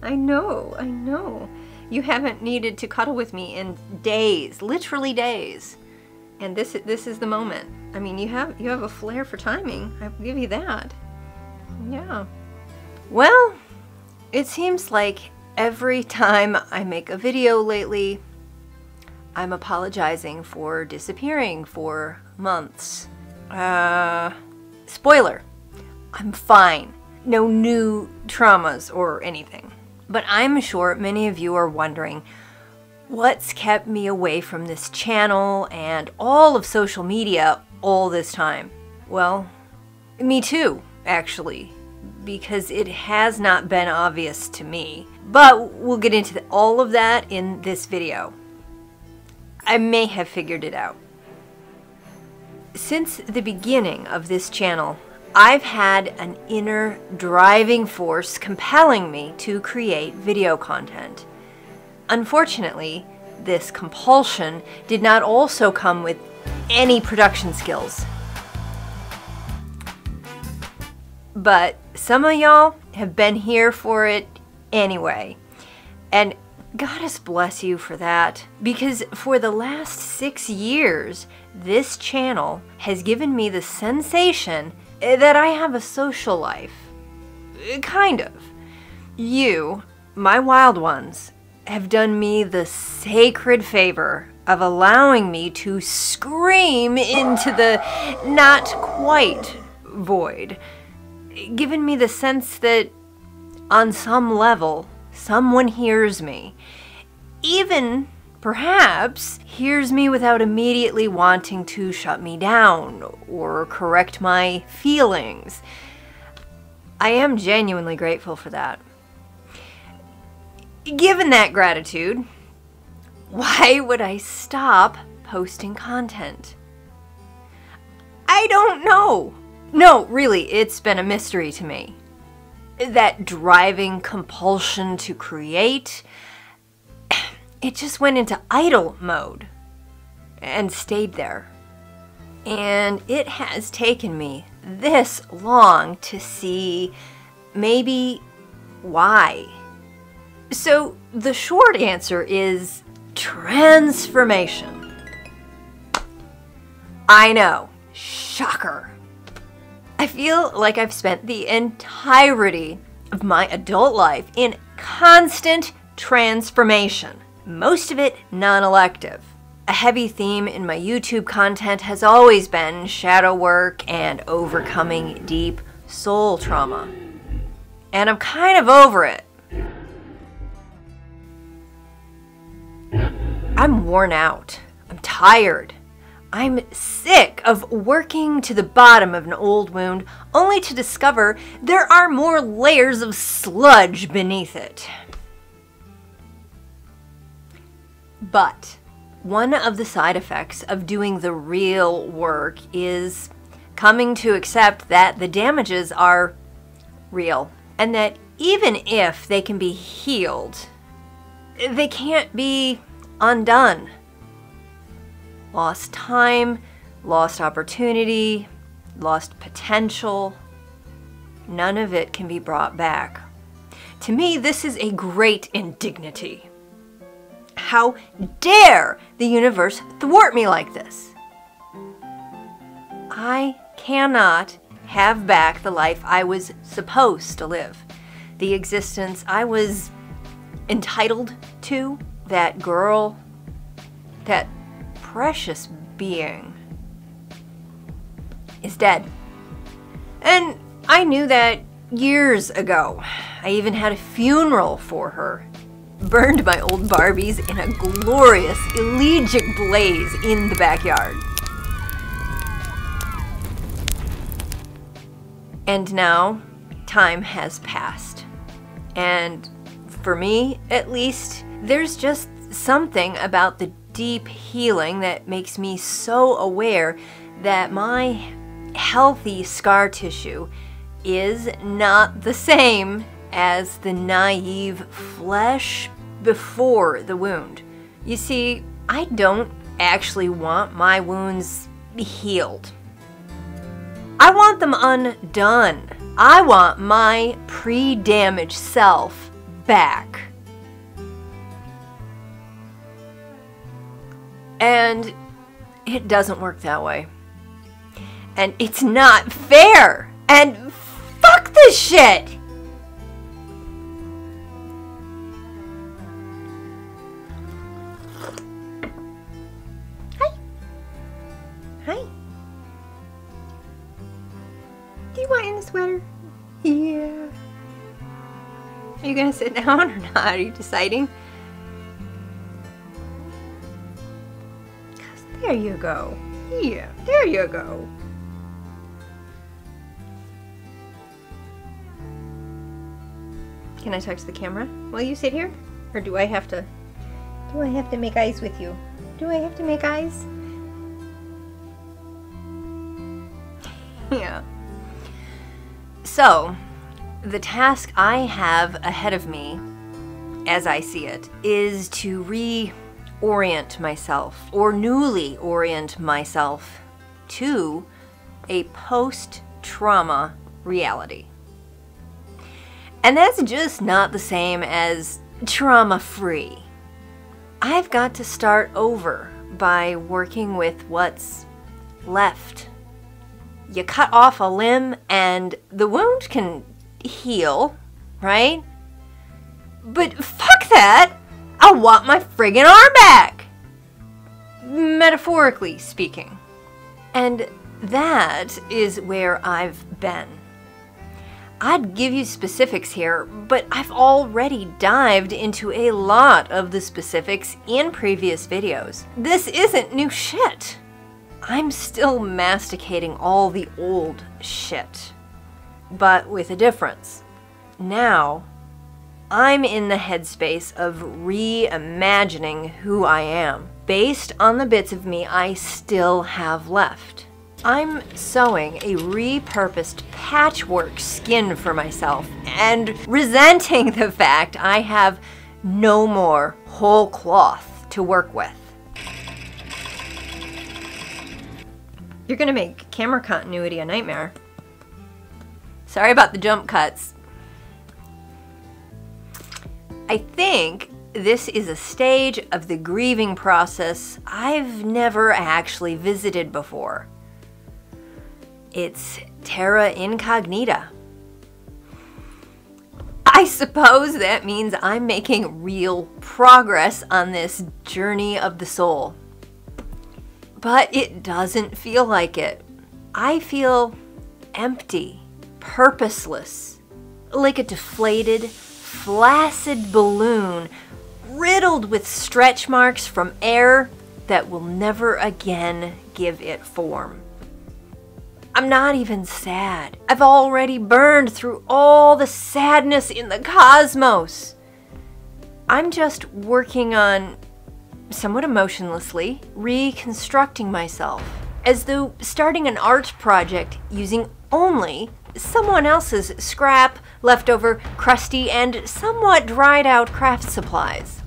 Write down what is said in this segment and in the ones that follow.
I know. You haven't needed to cuddle with me in days, literally days. And this is the moment. I mean, you have a flair for timing. I will give you that. Yeah. Well, it seems like every time I make a video lately, I'm apologizing for disappearing for months. Spoiler, I'm fine. No new traumas or anything. But I'm sure many of you are wondering what's kept me away from this channel and all of social media all this time. Well, me too, actually, because it has not been obvious to me. But we'll get into all of that in this video. I may have figured it out. Since the beginning of this channel, I've had an inner driving force compelling me to create video content. Unfortunately, this compulsion did not also come with any production skills. But some of y'all have been here for it anyway. And goddess bless you for that. Because for the last 6 years, this channel has given me the sensation that I have a social life. Kind of. You, my wild ones, have done me the sacred favor of allowing me to scream into the not quite void, giving me the sense that on some level someone hears me, even perhaps hears me without immediately wanting to shut me down or correct my feelings. I am genuinely grateful for that. Given that gratitude, why would I stop posting content? I don't know. No, really, it's been a mystery to me. That driving compulsion to create, it just went into idle mode and stayed there. And it has taken me this long to see maybe why. So the short answer is transformation. I know, shocker. I feel like I've spent the entirety of my adult life in constant transformation, most of it non-elective. A heavy theme in my YouTube content has always been shadow work and overcoming deep soul trauma. And I'm kind of over it. I'm worn out. I'm tired. I'm sick of working to the bottom of an old wound only to discover there are more layers of sludge beneath it. But one of the side effects of doing the real work is coming to accept that the damages are real, and that even if they can be healed, they can't be undone. Lost time, lost opportunity, lost potential, none of it can be brought back. To me, this is a great indignity. How dare the universe thwart me like this? I cannot have back the life I was supposed to live, the existence I was entitled to. That girl, that precious being, is dead. And I knew that years ago. I even had a funeral for her. Burned my old Barbies in a glorious, elegiac blaze in the backyard. And now, time has passed. And for me, at least, there's just something about the deep healing that makes me so aware that my healthy scar tissue is not the same as the naive flesh before the wound. You see, I don't actually want my wounds healed. I want them undone. I want my pre-damaged self back. And it doesn't work that way. And it's not fair. And fuck this shit. Hi. Hi. Do you want in the sweater? Yeah. Are you gonna sit down or not? Are you deciding? There you go. Yeah, there you go. Can I touch the camera? Will you sit here? Or do I have to make eyes with you? Do I have to make eyes? Yeah. So, the task I have ahead of me, as I see it, is to reorient myself, or newly orient myself, to a post-trauma reality. And that's just not the same as trauma-free. I've got to start over by working with what's left. You cut off a limb and the wound can heal, right? But fuck that! I want my friggin' arm back! Metaphorically speaking. And that is where I've been. I'd give you specifics here, but I've already dived into a lot of the specifics in previous videos. This isn't new shit. I'm still masticating all the old shit. But with a difference. Now, I'm in the headspace of reimagining who I am, based on the bits of me I still have left. I'm sewing a repurposed patchwork skin for myself and resenting the fact I have no more whole cloth to work with. You're gonna make camera continuity a nightmare. Sorry about the jump cuts. I think this is a stage of the grieving process I've never actually visited before. It's terra incognita. I suppose that means I'm making real progress on this journey of the soul. But it doesn't feel like it. I feel empty, purposeless, like a deflated, flaccid balloon riddled with stretch marks from air that will never again give it form. I'm not even sad. I've already burned through all the sadness in the cosmos. I'm just working on, somewhat emotionlessly, reconstructing myself, as though starting an art project using only someone else's scrap, leftover, crusty, and somewhat dried out craft supplies.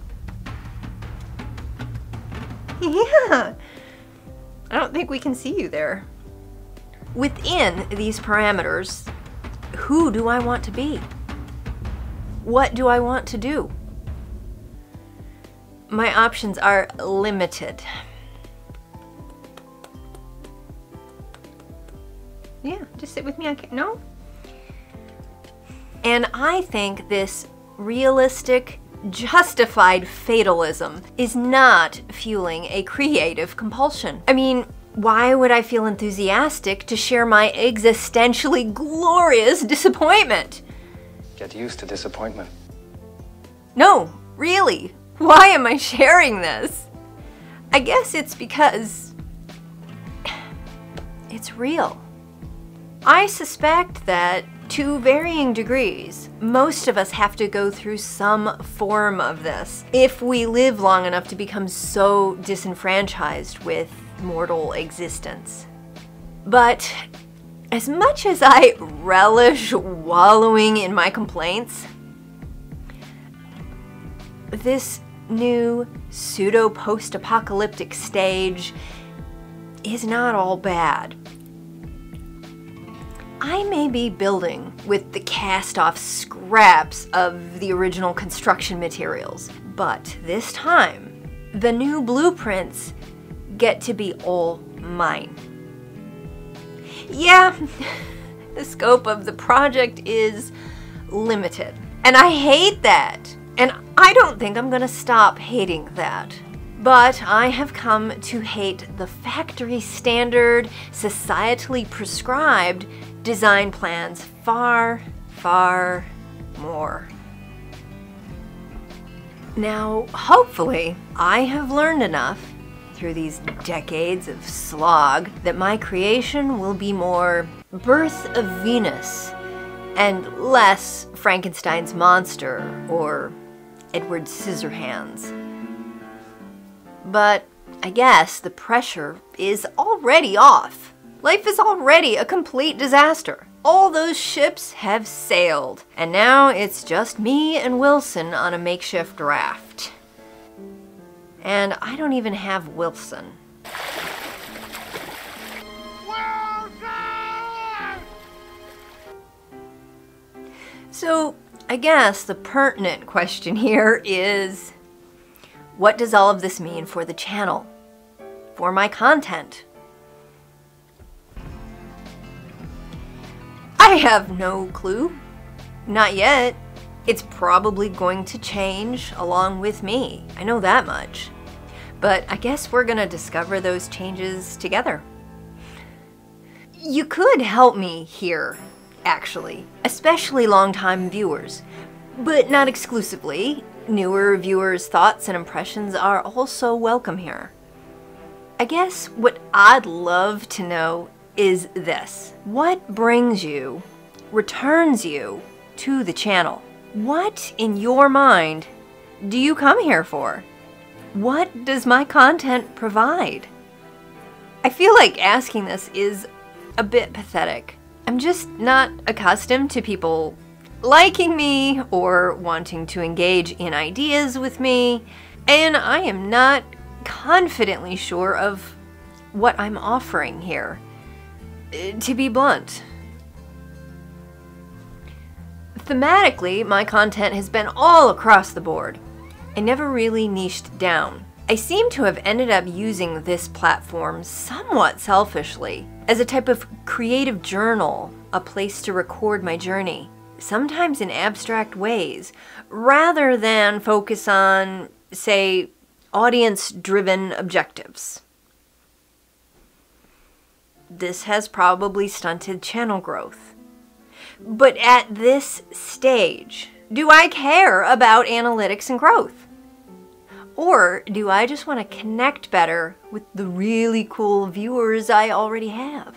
Yeah, I don't think we can see you there. Within these parameters, who do I want to be? What do I want to do? My options are limited. Yeah, just sit with me. No? And I think this realistic, justified fatalism is not fueling a creative compulsion. I mean, why would I feel enthusiastic to share my existentially glorious disappointment? Get used to disappointment. No, really. Why am I sharing this? I guess it's because it's real. I suspect that to varying degrees, most of us have to go through some form of this if we live long enough to become so disenfranchised with mortal existence. But as much as I relish wallowing in my complaints, this new pseudo-post-apocalyptic stage is not all bad. I may be building with the cast-off scraps of the original construction materials, but this time, the new blueprints get to be all mine. Yeah, the scope of the project is limited, and I hate that, and I don't think I'm gonna stop hating that. But I have come to hate the factory standard, societally prescribed design plans far, far more. Now, hopefully, I have learned enough through these decades of slog that my creation will be more Birth of Venus and less Frankenstein's monster or Edward Scissorhands. But I guess the pressure is already off. Life is already a complete disaster. All those ships have sailed, and now it's just me and Wilson on a makeshift raft. And I don't even have Wilson. Wilson! So I guess the pertinent question here is, what does all of this mean for the channel? For my content? I have no clue. Not yet. It's probably going to change along with me. I know that much. But I guess we're gonna discover those changes together. You could help me here, actually, especially longtime viewers, but not exclusively. Newer viewers' thoughts and impressions are also welcome here. I guess what I'd love to know is this. What brings you, returns you to the channel? What in your mind do you come here for? What does my content provide? I feel like asking this is a bit pathetic. I'm just not accustomed to people liking me or wanting to engage in ideas with me, and I am not confidently sure of what I'm offering here, to be blunt. Thematically, my content has been all across the board. I never really niched down. I seem to have ended up using this platform somewhat selfishly, as a type of creative journal, a place to record my journey, sometimes in abstract ways, rather than focus on, say, audience-driven objectives. This has probably stunted channel growth. But at this stage, do I care about analytics and growth? Or do I just want to connect better with the really cool viewers I already have?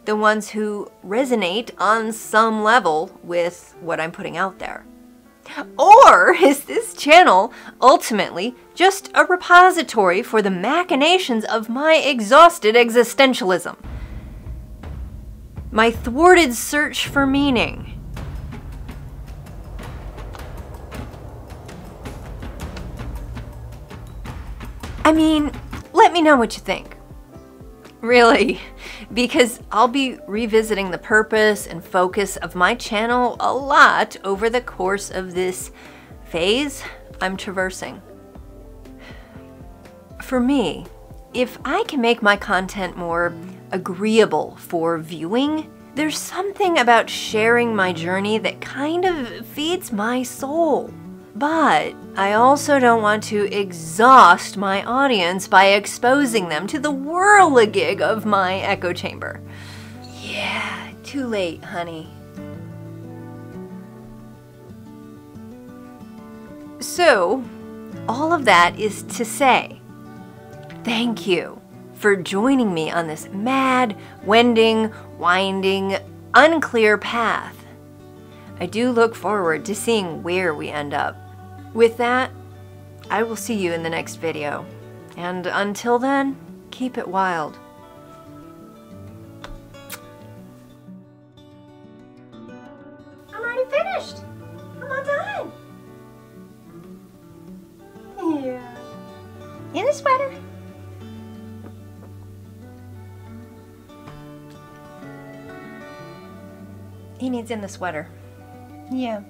The ones who resonate on some level with what I'm putting out there. Or is this channel ultimately just a repository for the machinations of my exhausted existentialism? My thwarted search for meaning. I mean, let me know what you think. Really, because I'll be revisiting the purpose and focus of my channel a lot over the course of this phase I'm traversing. For me, if I can make my content more agreeable for viewing, there's something about sharing my journey that kind of feeds my soul. But I also don't want to exhaust my audience by exposing them to the whirligig of my echo chamber. Yeah, too late, honey. So, all of that is to say, thank you for joining me on this mad, wending, winding, unclear path. I do look forward to seeing where we end up. With that, I will see you in the next video. And until then, keep it wild. I'm already finished. I'm all done. Yeah. In the sweater. He needs in the sweater. Yeah.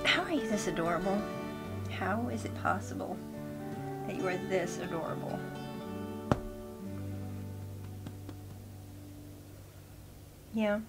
How are you this adorable? How is it possible that you are this adorable? Yeah.